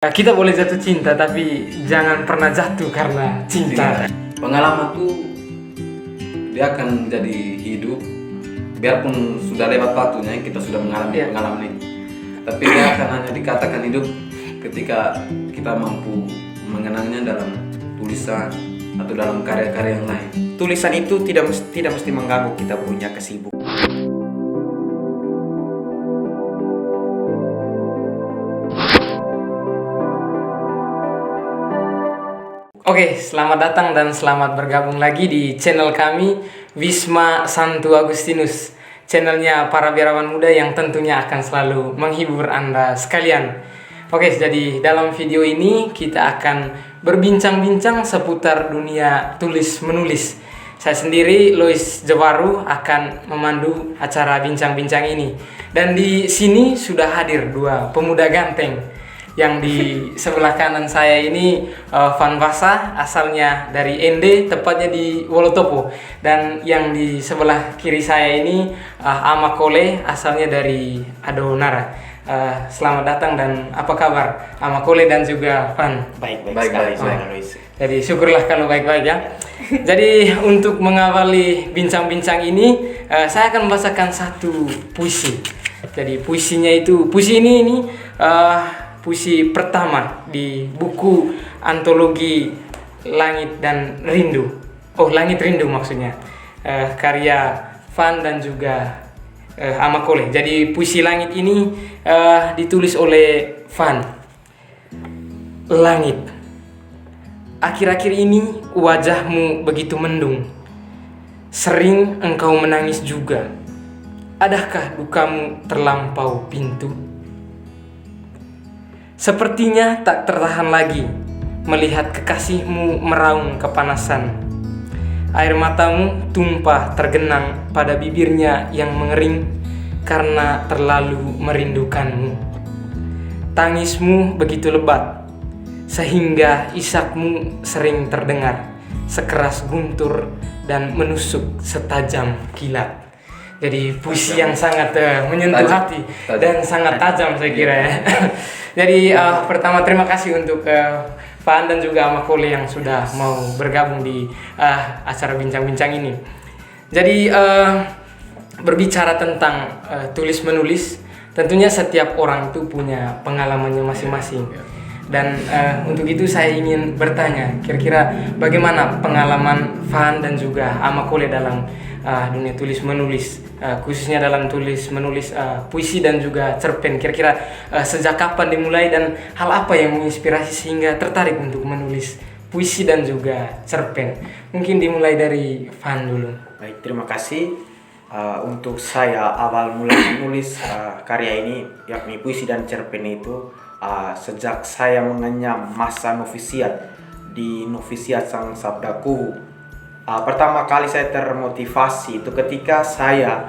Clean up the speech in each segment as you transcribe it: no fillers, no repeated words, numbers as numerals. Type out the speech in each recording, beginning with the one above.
Kita boleh jatuh cinta, tapi jangan pernah jatuh karena cinta. Pengalaman tuh dia akan menjadi hidup, biarpun sudah lewat waktunya kita sudah mengalami pengalaman itu. Tapi dia akan hanya dikatakan hidup ketika kita mampu mengenangnya dalam tulisan atau dalam karya-karya yang lain. Tulisan itu tidak mesti mengganggu kita punya kesibukan. Oke, selamat datang dan selamat bergabung lagi di channel kami Wisma Santo Agustinus. Channelnya para biarawan muda yang tentunya akan selalu menghibur Anda sekalian. Oke, jadi dalam video ini kita akan berbincang-bincang seputar dunia tulis-menulis. Saya sendiri, Lois Jawaru, akan memandu acara bincang-bincang ini. Dan di sini sudah hadir dua pemuda ganteng. Yang di sebelah kanan saya ini Van Vasa, asalnya dari ND, tepatnya di Wolotopo. Dan yang di sebelah kiri saya ini Ama Kole, asalnya dari Adonara. Selamat datang dan apa kabar Ama Kole dan juga Van? Baik sekali, Lois. Jadi syukurlah kalau baik-baik ya. Jadi untuk mengawali bincang-bincang ini, saya akan membacakan satu puisi. Jadi puisi ini puisi pertama di buku antologi Langit dan Rindu. Langit Rindu maksudnya. Karya Van dan juga Ama Kole. Jadi puisi Langit ini ditulis oleh Van. Langit. Akhir-akhir ini wajahmu begitu mendung. Sering engkau menangis juga. Adakah dukamu terlampau pintu? Sepertinya tak tertahan lagi melihat kekasihmu meraung kepanasan. Air matamu tumpah tergenang pada bibirnya yang mengering karena terlalu merindukanmu. Tangismu begitu lebat sehingga isakmu sering terdengar sekeras guntur dan menusuk setajam kilat. Jadi puisi yang sangat menyentuh hati dan sangat tajam saya kira ya. Jadi pertama terima kasih untuk Van dan juga Ama Kole yang sudah mau bergabung di acara bincang-bincang ini. Jadi berbicara tentang tulis menulis, tentunya setiap orang itu punya pengalamannya masing-masing. Dan untuk itu saya ingin bertanya, kira-kira bagaimana pengalaman Van dan juga Ama Kole dalam dunia tulis menulis, khususnya dalam tulis menulis puisi dan juga cerpen. Kira-kira sejak kapan dimulai dan hal apa yang menginspirasi sehingga tertarik untuk menulis puisi dan juga cerpen? Mungkin dimulai dari Van dulu. Baik, terima kasih. Untuk saya awal mulai menulis karya ini, yakni puisi dan cerpen itu sejak saya mengenyam masa novisiat di Novisiat Sang Sabdaku. Pertama kali saya termotivasi itu ketika saya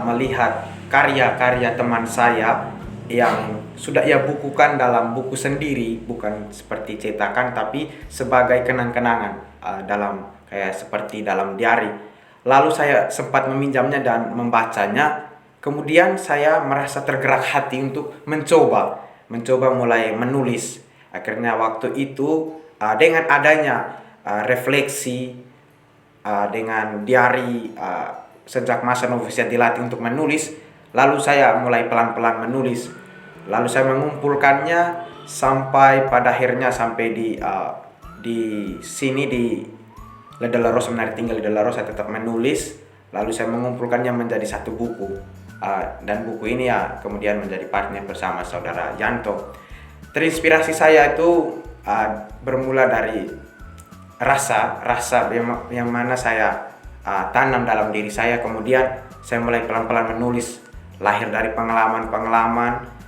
melihat karya-karya teman saya yang sudah ia bukukan dalam buku sendiri, bukan seperti cetakan tapi sebagai kenang-kenangan dalam kayak seperti dalam diary. Lalu saya sempat meminjamnya dan membacanya. Kemudian saya merasa tergerak hati untuk mencoba mulai menulis. Akhirnya waktu itu dengan adanya refleksi dengan diary sejak masa novisiat dilatih untuk menulis, lalu saya mulai pelan-pelan menulis. Lalu saya mengumpulkannya sampai pada akhirnya sampai di sini di Ledelaros, sebenarnya tinggal di Ledelaros, saya tetap menulis. Lalu saya mengumpulkannya menjadi satu buku. Dan buku ini ya kemudian menjadi partner bersama saudara Yanto. Terinspirasi saya itu bermula dari rasa yang mana saya tanam dalam diri saya. Kemudian saya mulai pelan-pelan menulis, lahir dari pengalaman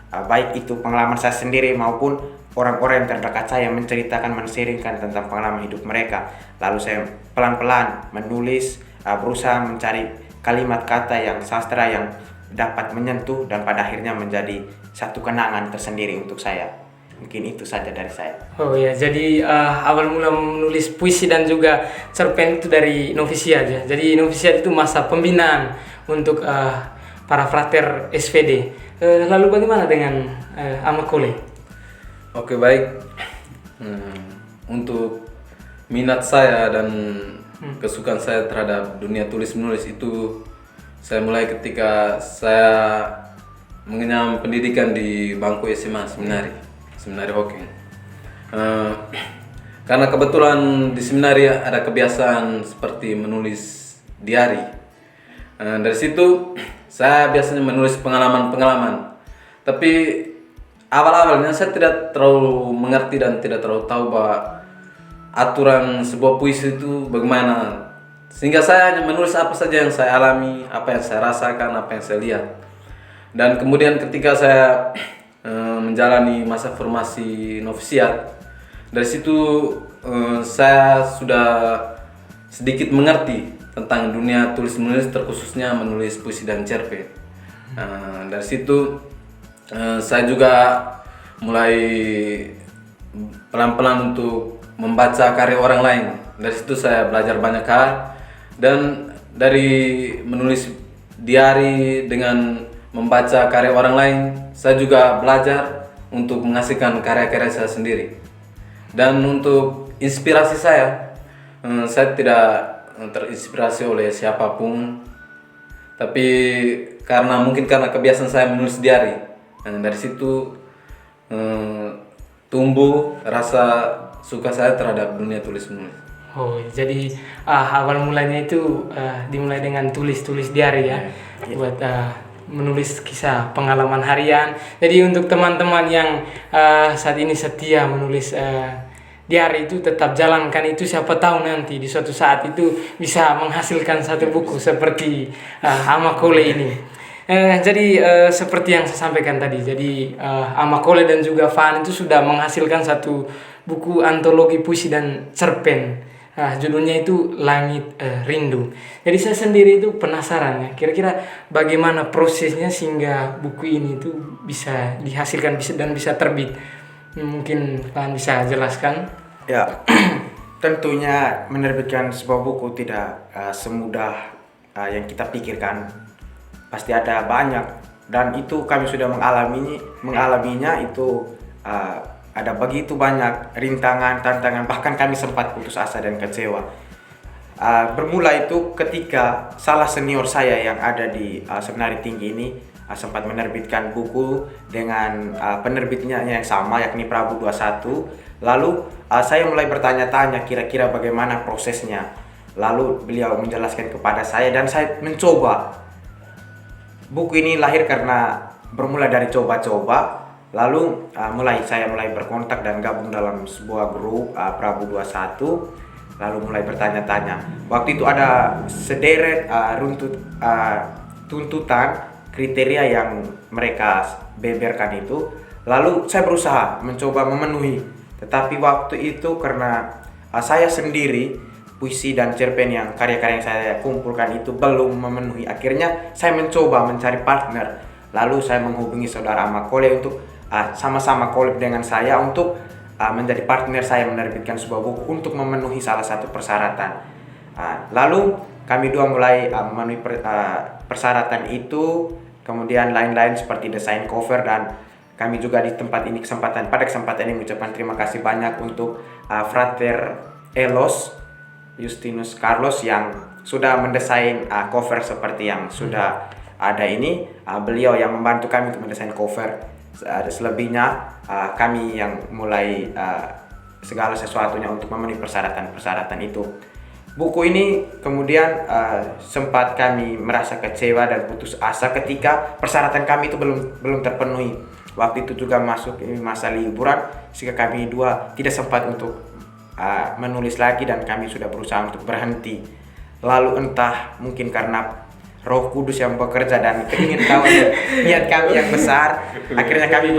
baik itu pengalaman saya sendiri maupun orang-orang yang terdekat saya menceritakan, menseringkan tentang pengalaman hidup mereka. Lalu saya pelan-pelan menulis, berusaha mencari kalimat kata yang sastra yang dapat menyentuh dan pada akhirnya menjadi satu kenangan tersendiri untuk saya. Mungkin itu saja dari saya. Oh ya, jadi awal mula menulis puisi dan juga cerpen itu dari novisiat ya. Jadi novisiat itu masa pembinaan untuk para frater SVD. Lalu bagaimana dengan Ama Kole? Oke, baik. Untuk minat saya dan kesukaan saya terhadap dunia tulis menulis itu saya mulai ketika saya mengenyam pendidikan di bangku SMA seminari Hokeng. Karena kebetulan di seminari ada kebiasaan seperti menulis diary. Dari situ saya biasanya menulis pengalaman-pengalaman. Tapi awal-awalnya saya tidak terlalu mengerti dan tidak terlalu tahu bahwa aturan sebuah puisi itu bagaimana. Sehingga saya hanya menulis apa saja yang saya alami, apa yang saya rasakan, apa yang saya lihat. Dan kemudian ketika saya menjalani masa formasi novisiat, dari situ saya sudah sedikit mengerti tentang dunia tulis menulis, terkhususnya menulis puisi dan cerpen. Dari situ saya juga mulai pelan-pelan untuk membaca karya orang lain. Dari situ saya belajar banyak hal, dan dari menulis diary dengan membaca karya orang lain, saya juga belajar untuk menghasilkan karya-karya saya sendiri. Dan untuk inspirasi saya tidak terinspirasi oleh siapapun, tapi mungkin karena kebiasaan saya menulis diary. Dari situ tumbuh rasa suka saya terhadap dunia tulis menulis. Oh, jadi awal mulanya itu dimulai dengan tulis diary ya, buat menulis kisah pengalaman harian. Jadi untuk teman-teman yang saat ini setia menulis diary itu tetap jalankan itu, siapa tahu nanti di suatu saat itu bisa menghasilkan satu buku seperti Amakole ini. Jadi seperti yang saya sampaikan tadi, jadi Amakole dan juga Faan itu sudah menghasilkan satu buku antologi puisi dan cerpen. Judulnya itu Langit Rindu. Jadi saya sendiri itu penasaran ya, kira-kira bagaimana prosesnya sehingga buku ini itu bisa dihasilkan dan bisa terbit. Mungkin Faan bisa jelaskan? Ya, tentunya menerbitkan sebuah buku tidak semudah yang kita pikirkan. Pasti ada banyak, dan itu kami sudah mengalaminya itu ada begitu banyak rintangan, tantangan, bahkan kami sempat putus asa dan kecewa. Bermula itu ketika salah senior saya yang ada di Seminari Tinggi ini sempat menerbitkan buku dengan penerbitnya yang sama, yakni Prabu 21. Lalu saya mulai bertanya-tanya kira-kira bagaimana prosesnya. Lalu beliau menjelaskan kepada saya dan saya mencoba. Buku ini lahir karena bermula dari coba-coba. Lalu saya mulai berkontak dan gabung dalam sebuah grup Prabu 21. Lalu mulai bertanya-tanya. Waktu itu ada sederet tuntutan kriteria yang mereka beberkan itu. Lalu saya berusaha mencoba memenuhi. Tetapi waktu itu karena saya sendiri, puisi dan cerpen yang karya-karya yang saya kumpulkan itu belum memenuhi. Akhirnya saya mencoba mencari partner. Lalu saya menghubungi saudara Amakole untuk sama-sama collab dengan saya untuk menjadi partner saya menerbitkan sebuah buku untuk memenuhi salah satu persyaratan. Lalu kami dua mulai memenuhi persyaratan itu, kemudian lain-lain seperti desain cover, dan kami juga di pada kesempatan ini mengucapkan terima kasih banyak untuk Frater Elos Justinus Carlos yang sudah mendesain cover seperti yang sudah ada ini. Beliau yang membantu kami untuk mendesain cover. Selebihnya kami yang mulai segala sesuatunya untuk memenuhi persyaratan itu. Buku ini kemudian sempat kami merasa kecewa dan putus asa ketika persyaratan kami itu belum terpenuhi. Waktu itu juga masuk masa liburan, sehingga kami dua tidak sempat untuk menulis lagi dan kami sudah berusaha untuk berhenti. Lalu entah mungkin karena Roh Kudus yang bekerja dan ingin tahu niat kami yang besar, akhirnya kami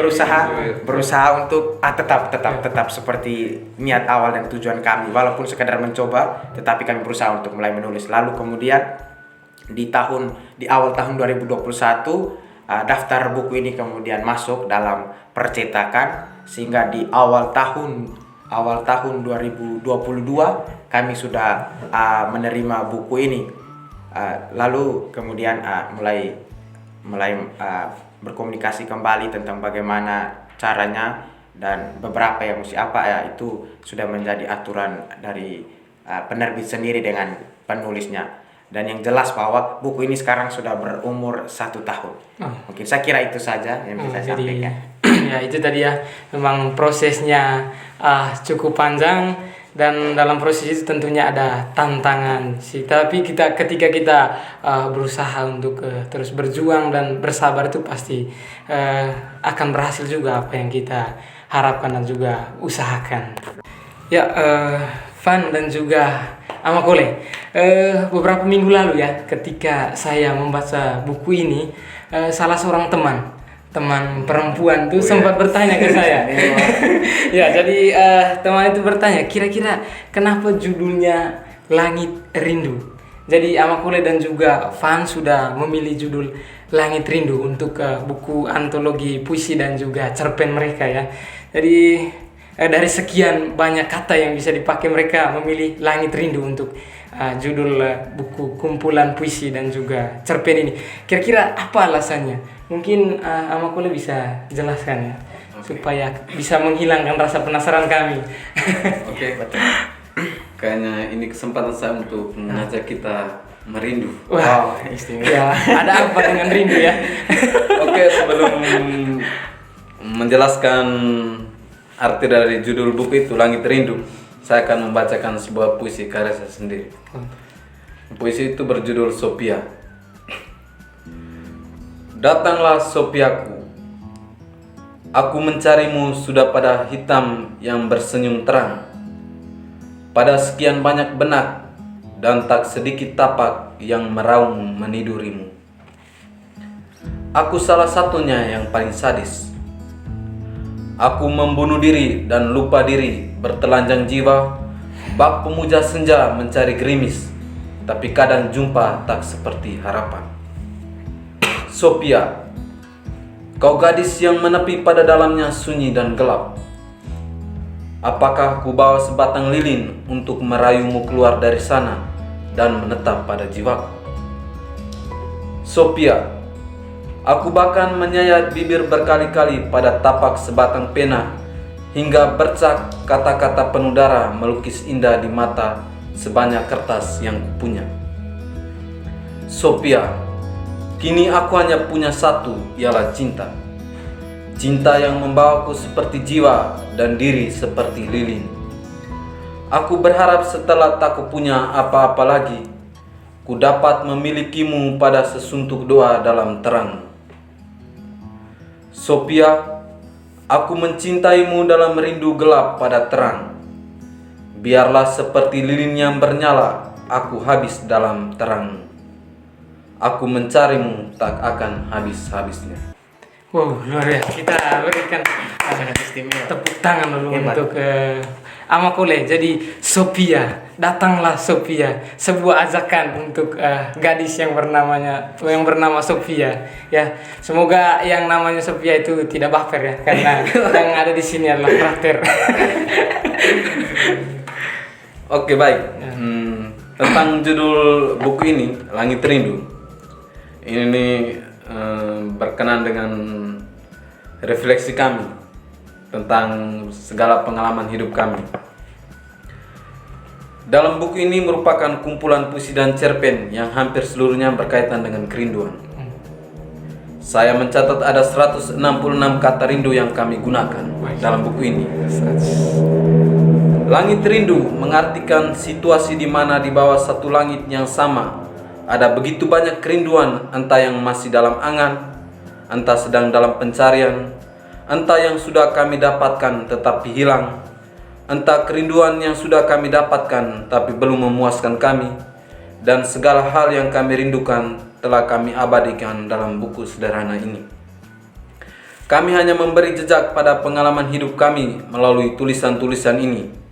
berusaha untuk tetap seperti niat awal dan tujuan kami, walaupun sekadar mencoba, tetapi kami berusaha untuk mulai menulis. Lalu kemudian di awal tahun 2021 daftar buku ini kemudian masuk dalam percetakan, sehingga di awal tahun 2022 kami sudah menerima buku ini. Lalu kemudian mulai berkomunikasi kembali tentang bagaimana caranya, dan beberapa yang mesti apa ya itu sudah menjadi aturan dari penerbit sendiri dengan penulisnya. Dan yang jelas bahwa buku ini sekarang sudah berumur 1 tahun. Mungkin saya kira itu saja yang bisa saya sampaikan. Ya itu tadi ya, memang prosesnya cukup panjang dan dalam proses itu tentunya ada tantangan sih. Tapi ketika kita berusaha untuk terus berjuang dan bersabar itu pasti akan berhasil juga apa yang kita harapkan dan juga usahakan. Ya, Van dan juga Amakole, beberapa minggu lalu ya, ketika saya membaca buku ini, salah seorang teman perempuan tuh sempat bertanya ke saya. Ya, jadi teman itu bertanya, kira-kira kenapa judulnya Langit Rindu? Jadi Amakole dan juga Van sudah memilih judul Langit Rindu untuk buku antologi puisi dan juga cerpen mereka ya. Jadi dari sekian banyak kata yang bisa dipakai, mereka memilih Langit Rindu untuk judul buku kumpulan puisi dan juga cerpen ini. Kira-kira apa alasannya? Mungkin Amakole bisa jelaskan ya, supaya bisa menghilangkan rasa penasaran kami. Oke, betul. Kayaknya ini kesempatan saya untuk mengajak kita merindu. Wah, istimewa. Ya, ada apa dengan rindu ya? Oke, sebelum menjelaskan arti dari judul buku itu Langit Rindu, saya akan membacakan sebuah puisi karya saya sendiri. Puisi itu berjudul Sophia. Datanglah Sophiaku, aku mencarimu sudah pada hitam yang bersenyum terang, pada sekian banyak benak dan tak sedikit tapak yang meraung menidurimu. Aku salah satunya yang paling sadis. Aku membunuh diri dan lupa diri, bertelanjang jiwa, bak pemuja senja mencari gerimis, tapi kadang jumpa tak seperti harapan. Sophia, kau gadis yang menepi pada dalamnya sunyi dan gelap. Apakah ku bawa sebatang lilin untuk merayumu keluar dari sana dan menetap pada jiwaku? Sophia, aku bahkan menyayat bibir berkali-kali pada tapak sebatang pena, hingga bercak kata-kata penuh darah melukis indah di mata sebanyak kertas yang kupunya. Sophia, kini aku hanya punya satu, ialah cinta. Cinta yang membawaku seperti jiwa dan diri seperti lilin. Aku berharap setelah tak punya apa-apa lagi, ku dapat memilikimu pada sesuntuk doa dalam terang. Sophia, aku mencintaimu dalam rindu gelap pada terang. Biarlah seperti lilin yang bernyala, aku habis dalam terang. Aku mencarimu tak akan habis-habisnya. Wow, luar biasa. Kita berikan tepuk tangan dulu untuk Amakole. Jadi Sophia, datanglah Sophia, sebuah ajakan untuk gadis yang bernama Sophia. Ya, semoga yang namanya Sophia itu tidak baper ya, karena yang ada di sini adalah karakter. Oke, baik. Tentang judul buku ini, Langit Rindu. Ini berkenan dengan refleksi kami tentang segala pengalaman hidup kami. Dalam buku ini merupakan kumpulan puisi dan cerpen yang hampir seluruhnya berkaitan dengan kerinduan. Saya mencatat ada 166 kata rindu yang kami gunakan dalam buku ini. Langit rindu mengartikan situasi di mana di bawah satu langit yang sama ada begitu banyak kerinduan, entah yang masih dalam angan, entah sedang dalam pencarian, entah yang sudah kami dapatkan tetapi hilang, entah kerinduan yang sudah kami dapatkan tapi belum memuaskan kami, dan segala hal yang kami rindukan telah kami abadikan dalam buku sederhana ini. Kami hanya memberi jejak pada pengalaman hidup kami melalui tulisan-tulisan ini.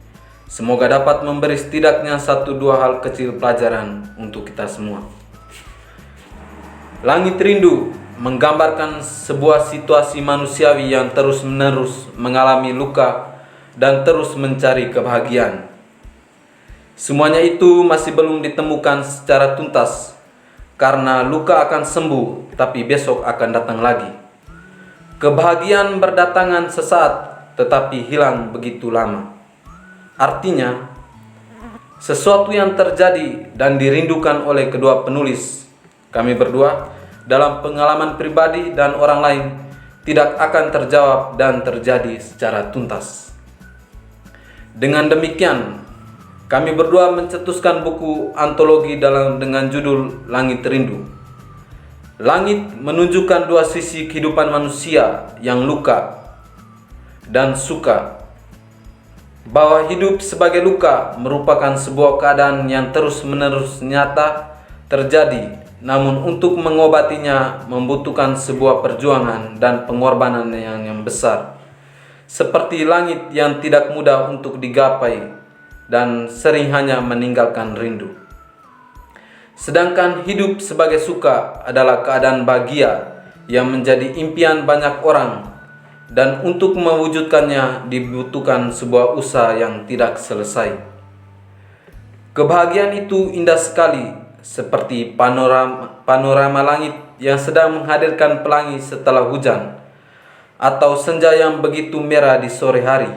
Semoga dapat memberi setidaknya 1-2 hal kecil pelajaran untuk kita semua. Langit rindu menggambarkan sebuah situasi manusiawi yang terus-menerus mengalami luka dan terus mencari kebahagiaan. Semuanya itu masih belum ditemukan secara tuntas, karena luka akan sembuh, tapi besok akan datang lagi. Kebahagiaan berdatangan sesaat, tetapi hilang begitu lama. Artinya, sesuatu yang terjadi dan dirindukan oleh kedua penulis, kami berdua, dalam pengalaman pribadi dan orang lain, tidak akan terjawab dan terjadi secara tuntas. Dengan demikian, kami berdua mencetuskan buku antologi dengan judul Langit Rindu. Langit menunjukkan dua sisi kehidupan manusia yang luka dan suka. Bahwa hidup sebagai luka merupakan sebuah keadaan yang terus-menerus nyata terjadi, namun untuk mengobatinya membutuhkan sebuah perjuangan dan pengorbanan yang besar. Seperti langit yang tidak mudah untuk digapai dan sering hanya meninggalkan rindu. Sedangkan hidup sebagai suka adalah keadaan bahagia yang menjadi impian banyak orang, dan untuk mewujudkannya dibutuhkan sebuah usaha yang tidak selesai. Kebahagiaan itu indah sekali, seperti panorama langit yang sedang menghadirkan pelangi setelah hujan, atau senja yang begitu merah di sore hari.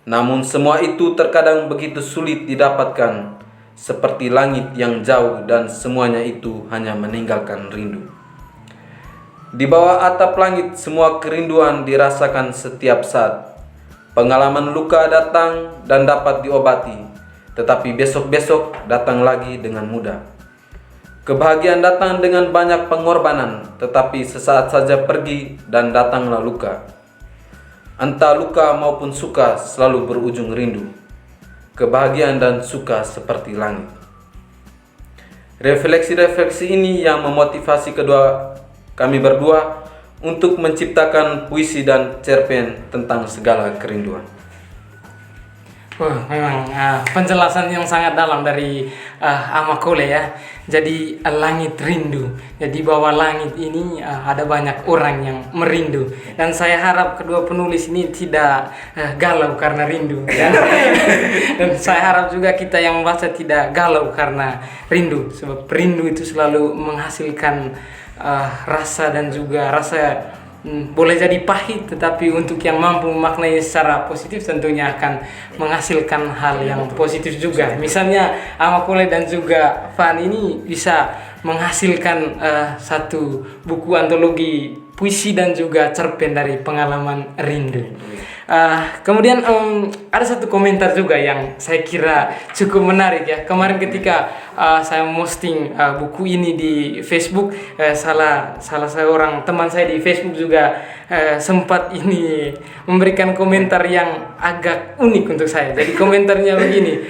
Namun semua itu terkadang begitu sulit didapatkan, seperti langit yang jauh dan semuanya itu hanya meninggalkan rindu. Di bawah atap langit semua kerinduan dirasakan setiap saat. Pengalaman luka datang dan dapat diobati, tetapi besok-besok datang lagi dengan mudah. Kebahagiaan datang dengan banyak pengorbanan, tetapi sesaat saja pergi dan datanglah luka. Entah luka maupun suka selalu berujung rindu. Kebahagiaan dan suka seperti langit. Refleksi-refleksi ini yang memotivasi kami berdua untuk menciptakan puisi dan cerpen tentang segala kerinduan. Memang penjelasan yang sangat dalam dari Amakole ya. Jadi langit rindu. Jadi bahwa langit ini ada banyak orang yang merindu. Dan saya harap kedua penulis ini tidak galau karena rindu. Ya. Dan saya harap juga kita yang membaca tidak galau karena rindu. Sebab rindu itu selalu menghasilkan rasa dan juga rasa boleh jadi pahit, tetapi untuk yang mampu memaknai secara positif tentunya akan menghasilkan hal yang positif juga. Misalnya Amakole dan juga Van ini bisa menghasilkan satu buku antologi puisi dan juga cerpen dari pengalaman rindu. Kemudian ada satu komentar juga yang saya kira cukup menarik ya. Kemarin ketika saya posting buku ini di Facebook, salah seorang teman saya di Facebook juga sempat ini memberikan komentar yang agak unik untuk saya. Jadi komentarnya begini,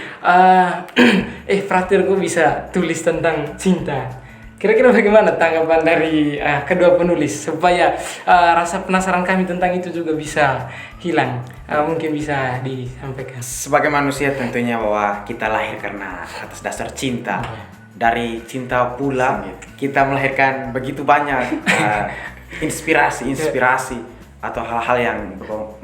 Frater kok bisa tulis tentang cinta? Kira-kira bagaimana tanggapan dari kedua penulis supaya rasa penasaran kami tentang itu juga bisa hilang? Mungkin bisa disampaikan. Sebagai manusia tentunya bahwa kita lahir karena atas dasar cinta. Dari cinta pula kita melahirkan begitu banyak inspirasi atau hal-hal yang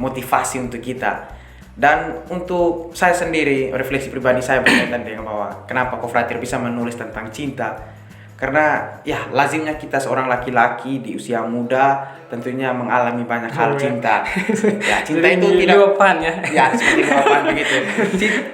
motivasi untuk kita. Dan untuk saya sendiri, refleksi pribadi saya berkaitan dengan bahwa kenapa Kofratir bisa menulis tentang cinta. Karena ya lazimnya kita seorang laki-laki di usia muda tentunya mengalami banyak hal cinta. Ya, cinta itu tidak luapan ya. Ya, seperti luapan begitu.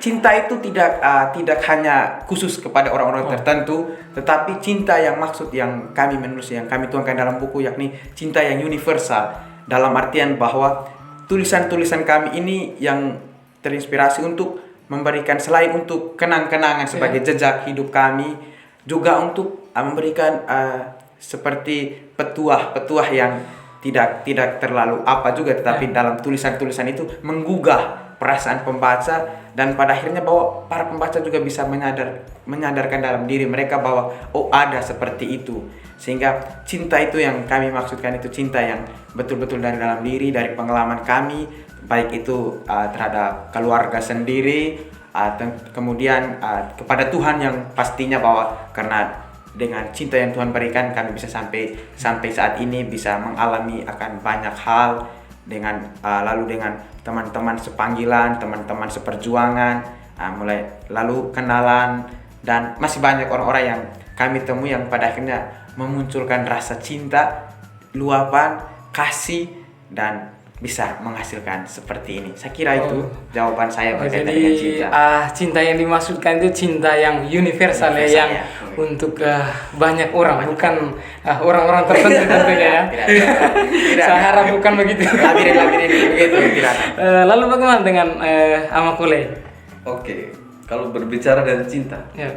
Cinta itu tidak hanya khusus kepada orang-orang tertentu, tetapi cinta yang maksud yang kami menulis, yang kami tuangkan dalam buku, yakni cinta yang universal. Dalam artian bahwa tulisan-tulisan kami ini yang terinspirasi untuk memberikan, selain untuk kenang-kenangan sebagai jejak hidup kami, juga untuk memberikan seperti petuah yang tidak terlalu apa juga, tetapi dalam tulisan-tulisan itu menggugah perasaan pembaca, dan pada akhirnya bahwa para pembaca juga bisa menyadarkan dalam diri mereka bahwa oh ada seperti itu. Sehingga cinta itu yang kami maksudkan itu cinta yang betul-betul dari dalam diri, dari pengalaman kami, baik itu terhadap keluarga sendiri, kemudian kepada Tuhan yang pastinya bahwa karena dengan cinta yang Tuhan berikan kami bisa sampai saat ini bisa mengalami akan banyak hal dengan lalu dengan teman-teman sepanggilan, teman-teman seperjuangan, mulai lalu kenalan, dan masih banyak orang-orang yang kami temui yang pada akhirnya memunculkan rasa cinta, luapan, kasih, dan bisa menghasilkan seperti ini. Saya kira itu jawaban saya Oh, berkaitan jadi dengan cinta. cinta yang dimaksudkan itu cinta yang universal, ya, Universal, yang ya. untuk banyak orang, bukan orang-orang tertentu tentunya ya. Tidak. Saya harap bukan begitu. Labirin begitu tidak. Lalu bagaimana dengan Amakule? Oke, kalau berbicara dengan cinta, Ya.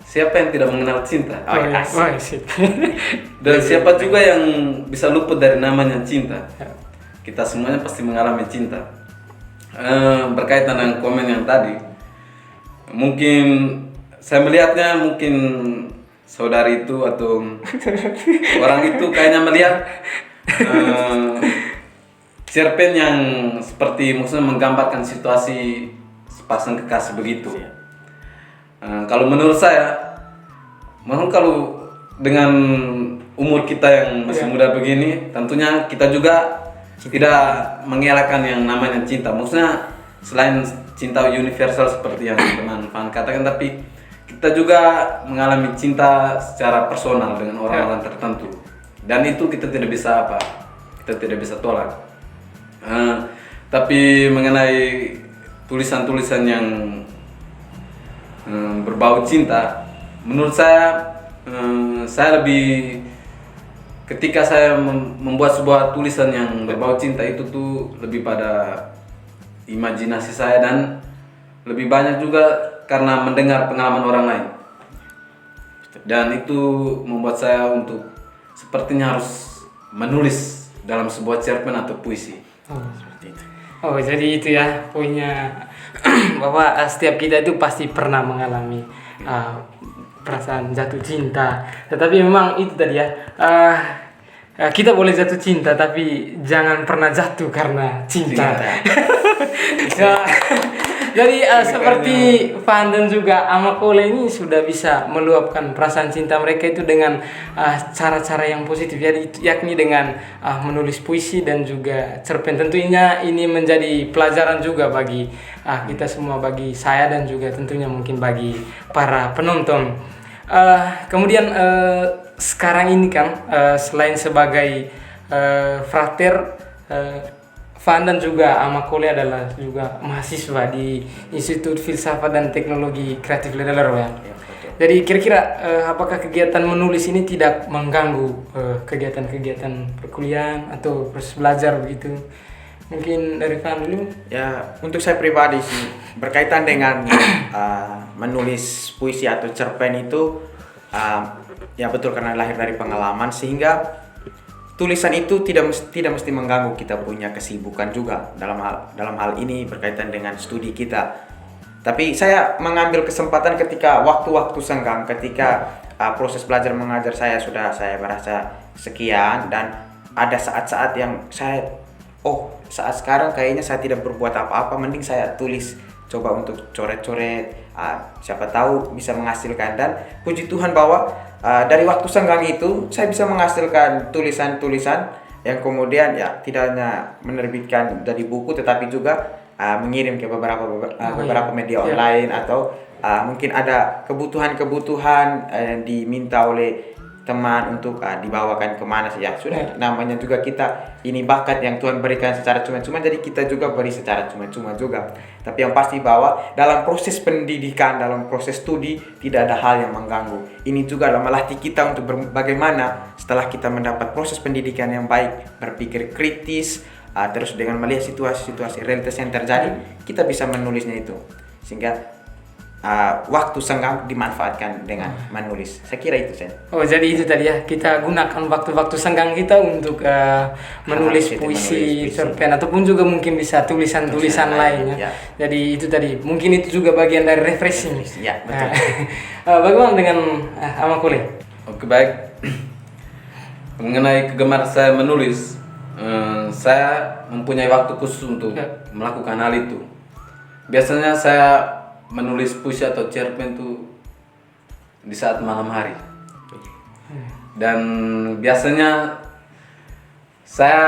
siapa yang tidak mengenal cinta? Oh, ya. asik. Oh, sip. Dan siapa juga yang bisa luput dari namanya cinta? Ya. Kita semuanya pasti mengalami cinta. Berkaitan dengan komen yang tadi, mungkin saya melihatnya mungkin saudari itu atau orang itu kayaknya melihat cerpen yang seperti maksudnya menggambarkan situasi sepasang kekasih begitu. Kalau menurut saya, memang kalau dengan umur kita yang masih muda begini, tentunya kita juga tidak mengelakkan yang namanya cinta. Maksudnya selain cinta universal seperti yang teman Fan katakan, tapi kita juga mengalami cinta secara personal dengan orang-orang tertentu. Dan itu kita tidak bisa kita tidak bisa tolak. Tapi mengenai tulisan-tulisan yang berbau cinta, menurut saya lebih ketika saya membuat sebuah tulisan yang berbau cinta itu tuh lebih pada imajinasi saya dan lebih banyak juga karena mendengar pengalaman orang lain. Dan itu membuat saya untuk sepertinya harus menulis dalam sebuah cerpen atau puisi. Oh, seperti itu. Oh, jadi itu ya poinnya bahwa setiap kita itu pasti pernah mengalami perasaan jatuh cinta. Tetapi memang itu tadi ya, kita boleh jatuh cinta tapi jangan pernah jatuh karena cinta. Ya, jadi seperti Fan dan juga Amakule ini sudah bisa meluapkan perasaan cinta mereka itu dengan cara-cara yang positif, yakni dengan menulis puisi dan juga cerpen. Tentunya ini menjadi pelajaran juga bagi kita semua, bagi saya dan juga tentunya mungkin bagi para penonton. Kemudian sekarang ini kan selain sebagai frater, Fan dan juga Amakule adalah juga mahasiswa di Institut Filsafat dan Teknologi Kreatif Lederer ya. Jadi kira-kira apakah kegiatan menulis ini tidak mengganggu kegiatan-kegiatan perkuliahan atau proses belajar begitu? Mungkin dari Fan dulu. Ya, untuk saya pribadi sih berkaitan dengan menulis puisi atau cerpen itu ya betul karena lahir dari pengalaman, sehingga tulisan itu tidak mesti mengganggu kita punya kesibukan juga dalam hal ini berkaitan dengan studi kita. Tapi saya mengambil kesempatan ketika waktu-waktu senggang, ketika proses belajar mengajar saya merasa sekian dan ada saat-saat yang saat sekarang kayaknya saya tidak berbuat apa-apa, mending saya tulis, coba untuk coret-coret, siapa tahu bisa menghasilkan. Dan puji Tuhan bahwa dari waktu senggang itu saya bisa menghasilkan tulisan-tulisan yang kemudian ya tidak hanya menerbitkan dari buku, tetapi juga mengirim ke beberapa media online, atau mungkin ada kebutuhan diminta oleh teman untuk dibawakan kemana saja. Sudah namanya juga kita ini bakat yang Tuhan berikan secara cuma-cuma, jadi kita juga beri secara cuma-cuma juga. Tapi yang pasti bahwa dalam proses pendidikan, dalam proses studi tidak ada hal yang mengganggu. Ini juga adalah melatih kita untuk bagaimana setelah kita mendapat proses pendidikan yang baik, berpikir kritis, terus dengan melihat situasi-situasi realitas yang terjadi, kita bisa menulisnya itu. Sehingga waktu senggang dimanfaatkan dengan menulis. Saya kira itu saja. Oh, jadi itu tadi ya, kita gunakan waktu-waktu senggang kita untuk menulis puisi, cerpen, ataupun juga mungkin bisa tulisan-tulisan lainnya. Ya. Jadi itu tadi, mungkin itu juga bagian dari refreshing. Ya, betul. Bagaimana dengan Amakule? Oke, baik. Mengenai kegemar saya menulis, saya mempunyai waktu khusus untuk melakukan hal itu. Biasanya saya menulis puisi atau cerpen itu di saat malam hari. Dan biasanya saya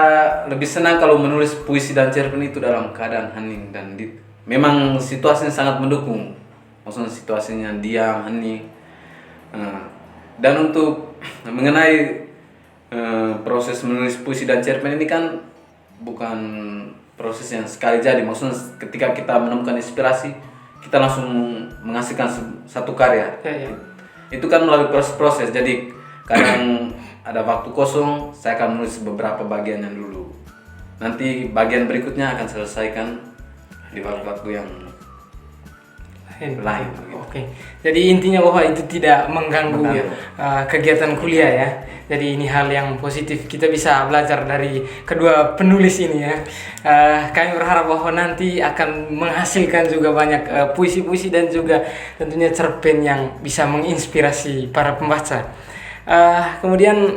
lebih senang kalau menulis puisi dan cerpen itu dalam keadaan hening dan memang situasinya sangat mendukung. Maksudnya situasinya diam, hening. Dan untuk mengenai proses menulis puisi dan cerpen ini kan bukan proses yang sekali jadi. Maksudnya ketika kita menemukan inspirasi, kita langsung menghasilkan satu karya. Ya. Itu kan melalui proses-proses. Jadi kadang ada waktu kosong, saya akan menulis beberapa bagian yang dulu. Nanti bagian berikutnya akan selesaikan di waktu-waktu yang lain. Oke. Jadi intinya bahwa itu tidak mengganggu ya, kegiatan kuliah ya. Jadi ini hal yang positif, kita bisa belajar dari kedua penulis ini ya. Kami berharap bahwa nanti akan menghasilkan juga banyak puisi-puisi dan juga tentunya cerpen yang bisa menginspirasi para pembaca. Kemudian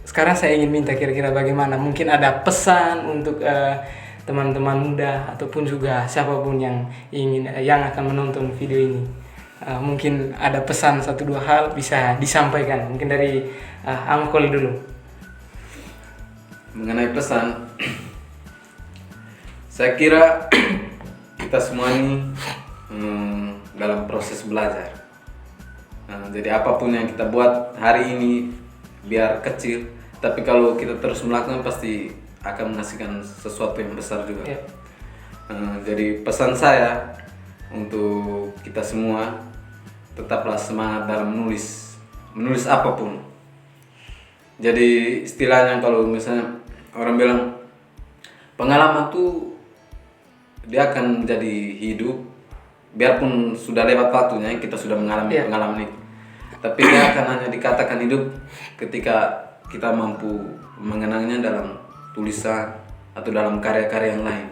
sekarang saya ingin minta kira-kira bagaimana, mungkin ada pesan untuk teman-teman muda ataupun juga siapapun yang akan menonton video ini. Mungkin ada pesan 1-2 hal bisa disampaikan, mungkin dari Angkol dulu. Mengenai pesan, saya kira kita semua ini dalam proses belajar. Jadi apapun yang kita buat hari ini biar kecil, tapi kalau kita terus melakukan pasti akan menghasilkan sesuatu yang besar juga. Yeah. Jadi pesan saya untuk kita semua, tetaplah semangat dalam menulis apapun. Jadi istilahnya kalau misalnya orang bilang pengalaman tuh dia akan menjadi hidup, biarpun sudah lewat waktunya kita sudah mengalami pengalaman itu, tapi dia akan hanya dikatakan hidup ketika kita mampu mengenangnya dalam tulisan atau dalam karya-karya yang lain.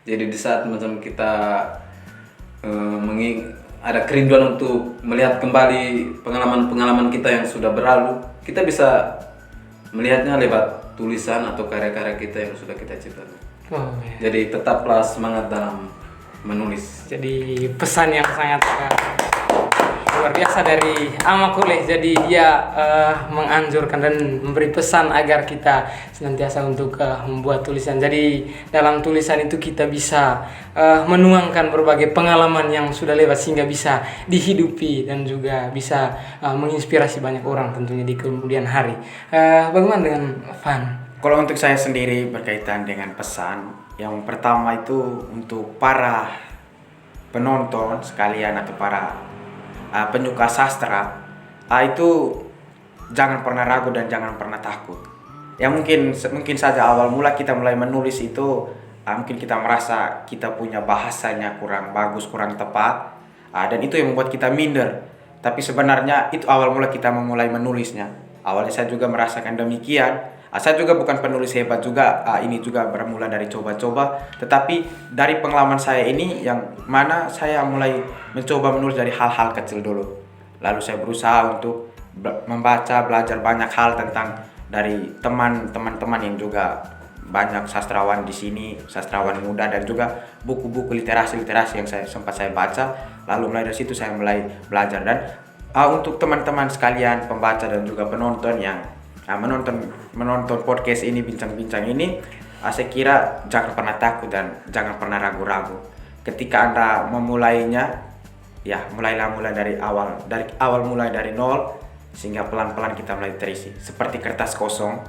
Jadi di saat macam kita ada kerinduan untuk melihat kembali pengalaman-pengalaman kita yang sudah berlalu, kita bisa melihatnya lewat tulisan atau karya-karya kita yang sudah kita ciptakan. Jadi tetaplah semangat dalam menulis. Jadi pesan yang sangat luar biasa dari Amakule. Jadi dia menganjurkan dan memberi pesan agar kita senantiasa untuk membuat tulisan. Jadi dalam tulisan itu kita bisa menuangkan berbagai pengalaman yang sudah lewat sehingga bisa dihidupi dan juga bisa menginspirasi banyak orang tentunya di kemudian hari. Bagaimana dengan Van? Kalau untuk saya sendiri berkaitan dengan pesan, yang pertama itu untuk para penonton sekalian atau para penyuka sastra, itu jangan pernah ragu dan jangan pernah takut. Ya mungkin saja awal mula kita mulai menulis itu mungkin kita merasa kita punya bahasanya kurang bagus, kurang tepat, dan itu yang membuat kita minder. Tapi sebenarnya itu awal mula kita memulai menulisnya. Awalnya saya juga merasakan demikian. Saya juga bukan penulis hebat juga, ini juga bermula dari coba-coba. Tetapi dari pengalaman saya ini yang mana saya mulai mencoba menulis dari hal-hal kecil dulu. Lalu saya berusaha untuk membaca, belajar banyak hal tentang dari teman-teman yang juga banyak sastrawan di sini, sastrawan muda, dan juga buku-buku literasi yang sempat saya baca. Lalu mulai dari situ saya mulai belajar. Dan untuk teman-teman sekalian, pembaca dan juga penonton yang menonton podcast ini, bincang-bincang ini, saya kira jangan pernah takut dan jangan pernah ragu-ragu. Ketika Anda memulainya, ya mulailah dari awal mulai dari nol, sehingga pelan-pelan kita mulai terisi. Seperti kertas kosong,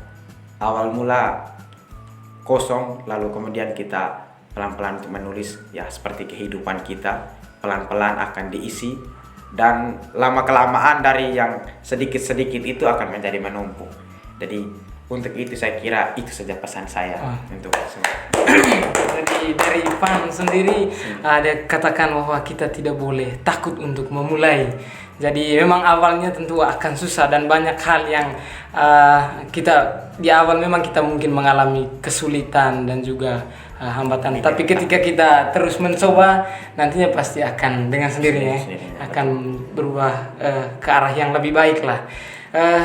awal mula kosong, lalu kemudian kita pelan-pelan untuk menulis, ya seperti kehidupan kita, pelan-pelan akan diisi. Dan lama-kelamaan dari yang sedikit-sedikit itu akan menjadi menumpuk. Jadi untuk itu saya kira itu saja pesan saya untuk semua. Jadi dari Van sendiri ada katakan bahwa kita tidak boleh takut untuk memulai. Jadi memang awalnya tentu akan susah dan banyak hal yang kita di awal memang kita mungkin mengalami kesulitan dan juga hambatan. Tapi ketika kita terus mencoba, nantinya pasti akan dengan sendirinya akan berubah ke arah yang lebih baik lah.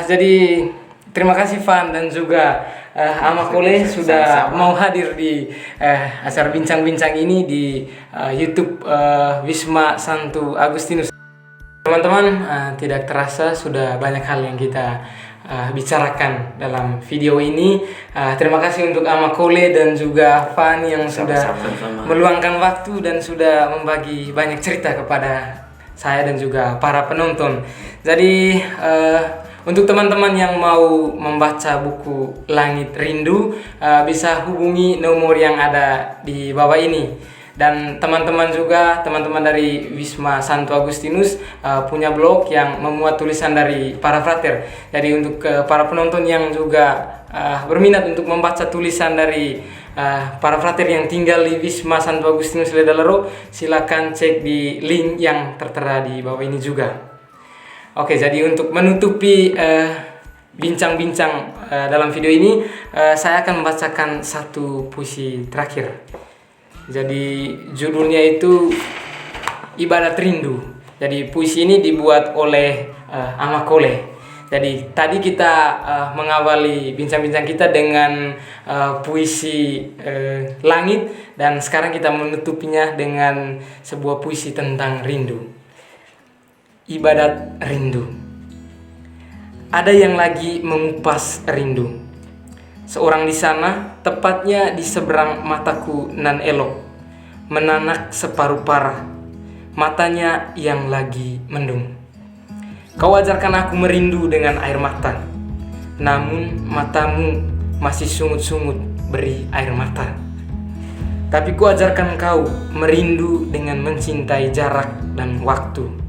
Jadi terima kasih Van dan juga Amakule sudah mau hadir di acara bincang-bincang ini di YouTube Wisma Santo Agustinus. Teman-teman, tidak terasa sudah banyak hal yang kita bicarakan dalam video ini. Terima kasih untuk Amakule dan juga Van yang sudah meluangkan waktu dan sudah membagi banyak cerita kepada saya dan juga para penonton. Jadi Untuk teman-teman yang mau membaca buku Langit Rindu, bisa hubungi nomor yang ada di bawah ini. Dan teman-teman juga, teman-teman dari Wisma Santo Agustinus punya blog yang memuat tulisan dari para frater. Jadi untuk para penonton yang juga berminat untuk membaca tulisan dari para frater yang tinggal di Wisma Santo Agustinus Ledalero, silakan cek di link yang tertera di bawah ini juga. Oke, jadi untuk menutupi bincang-bincang dalam video ini, saya akan membacakan satu puisi terakhir. Jadi judulnya itu Ibadat Rindu. Jadi puisi ini dibuat oleh Amakole. Jadi tadi kita mengawali bincang-bincang kita dengan puisi langit, dan sekarang kita menutupinya dengan sebuah puisi tentang rindu. Ibadat rindu. Ada yang lagi mengupas rindu. Seorang di sana, tepatnya di seberang mataku nan elok, menanak separuh parah, matanya yang lagi mendung. Kau ajarkan aku merindu dengan air mata, namun matamu masih sungut-sungut beri air mata. Tapi ku ajarkan kau merindu dengan mencintai jarak dan waktu.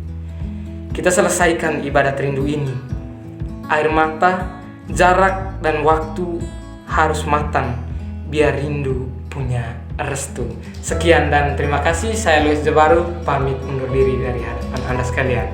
Kita selesaikan ibadat rindu ini. Air mata, jarak, dan waktu harus matang biar rindu punya restu. Sekian dan terima kasih. Saya Luis Jabaru pamit undur diri dari hadapan Anda sekalian.